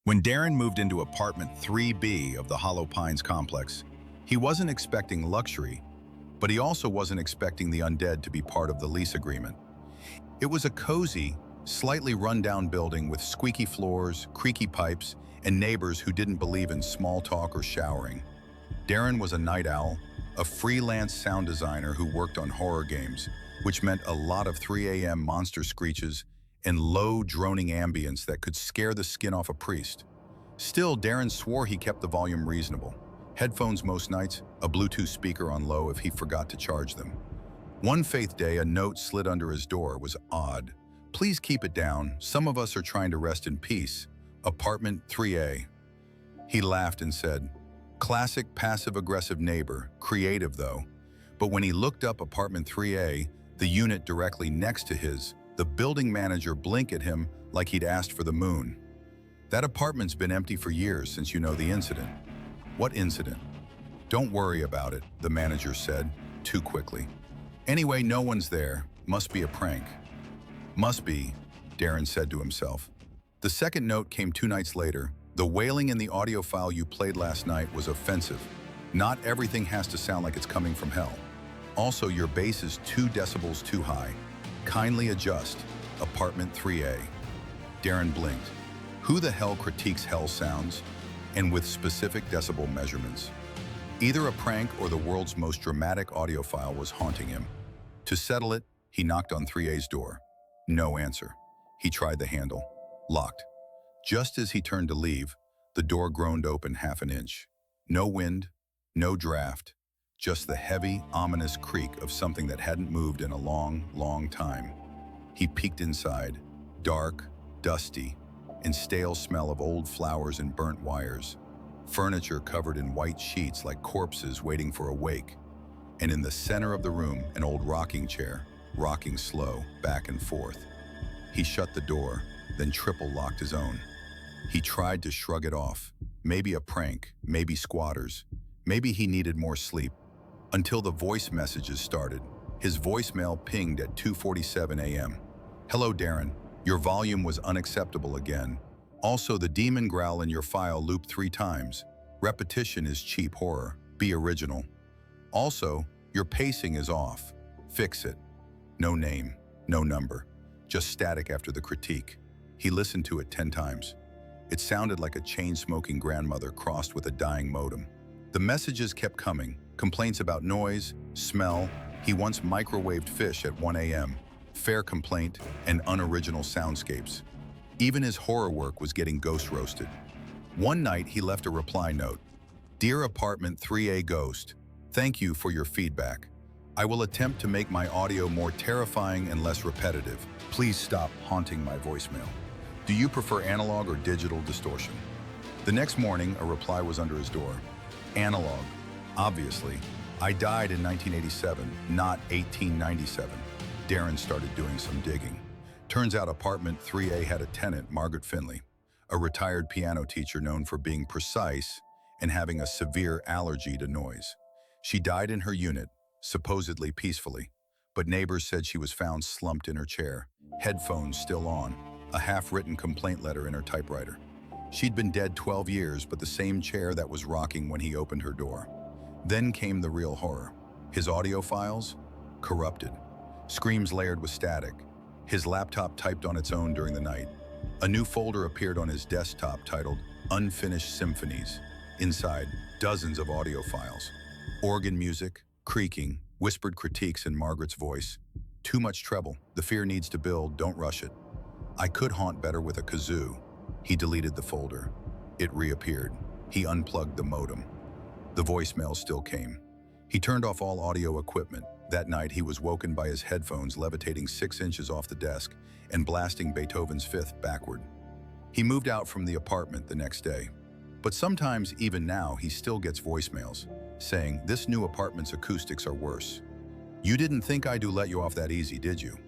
When Darren moved into apartment 3B of the Hollow Pines complex, he wasn't expecting luxury, but he also wasn't expecting the undead to be part of the lease agreement. It was a cozy, slightly run-down building with squeaky floors, creaky pipes, and neighbors who didn't believe in small talk or showering. Darren was a night owl, a freelance sound designer who worked on horror games, which meant a lot of 3 a.m. monster screeches and low, droning ambience that could scare the skin off a priest. Still, Darren swore he kept the volume reasonable. Headphones most nights, a Bluetooth speaker on low if he forgot to charge them. One faith day, a note slid under his door was odd. "Please keep it down. Some of us are trying to rest in peace. Apartment 3A. He laughed and said, "Classic passive-aggressive neighbor, creative though." But when he looked up apartment 3A, the unit directly next to his, the building manager blinked at him like he'd asked for the moon. "That apartment's been empty for years since you know the incident." "What incident?" "Don't worry about it," the manager said, too quickly. "Anyway, no one's there. Must be a prank." "Must be," Darren said to himself. The second note came 2 nights later. "The wailing in the audio file you played last night was offensive. Not everything has to sound like it's coming from hell. Also, your bass is 2 decibels too high. Kindly adjust. Apartment 3A. Darren blinked. Who the hell critiques hell sounds? And with specific decibel measurements? Either a prank or the world's most dramatic audiophile was haunting him. To settle it, he knocked on 3A's door. No answer. He tried the handle. Locked. Just as he turned to leave, the door groaned open half an inch. No wind, no draft, just the heavy, ominous creak of something that hadn't moved in a long, long time. He peeked inside, dark, dusty, and stale smell of old flowers and burnt wires. Furniture covered in white sheets like corpses waiting for a wake. And in the center of the room, an old rocking chair, rocking slow, back and forth. He shut the door, then triple locked his own. He tried to shrug it off. Maybe a prank, maybe squatters, maybe he needed more sleep. Until the voice messages started. His voicemail pinged at 2:47 a.m. "Hello, Darren. Your volume was unacceptable again. Also, the demon growl in your file looped 3 times. Repetition is cheap horror. Be original. Also, your pacing is off. Fix it." No name, no number, just static after the critique. He listened to it 10 times. It sounded like a chain-smoking grandmother crossed with a dying modem. The messages kept coming, complaints about noise, smell. He once microwaved fish at 1 a.m., fair complaint, and unoriginal soundscapes. Even his horror work was getting ghost-roasted. One night, he left a reply note. "Dear Apartment 3A Ghost, thank you for your feedback. I will attempt to make my audio more terrifying and less repetitive. Please stop haunting my voicemail. Do you prefer analog or digital distortion?" The next morning, a reply was under his door. "Analog. Obviously. I died in 1987, not 1897. Darren started doing some digging. Turns out apartment 3A had a tenant, Margaret Finley, a retired piano teacher known for being precise and having a severe allergy to noise. She died in her unit, supposedly peacefully, but neighbors said she was found slumped in her chair, headphones still on, a half-written complaint letter in her typewriter. She'd been dead 12 years, but the same chair that was rocking when he opened her door. Then came the real horror. His audio files? Corrupted. Screams layered with static. His laptop typed on its own during the night. A new folder appeared on his desktop titled Unfinished Symphonies. Inside, dozens of audio files. Organ music, creaking, whispered critiques in Margaret's voice. "Too much treble. The fear needs to build. Don't rush it. I could haunt better with a kazoo." He deleted the folder. It reappeared. He unplugged the modem. The voicemail still came. He turned off all audio equipment. That night, he was woken by his headphones levitating 6 inches off the desk and blasting Beethoven's Fifth backward. He moved out from the apartment the next day. But sometimes, even now, he still gets voicemails saying, "This new apartment's acoustics are worse. You didn't think I'd let you off that easy, did you?"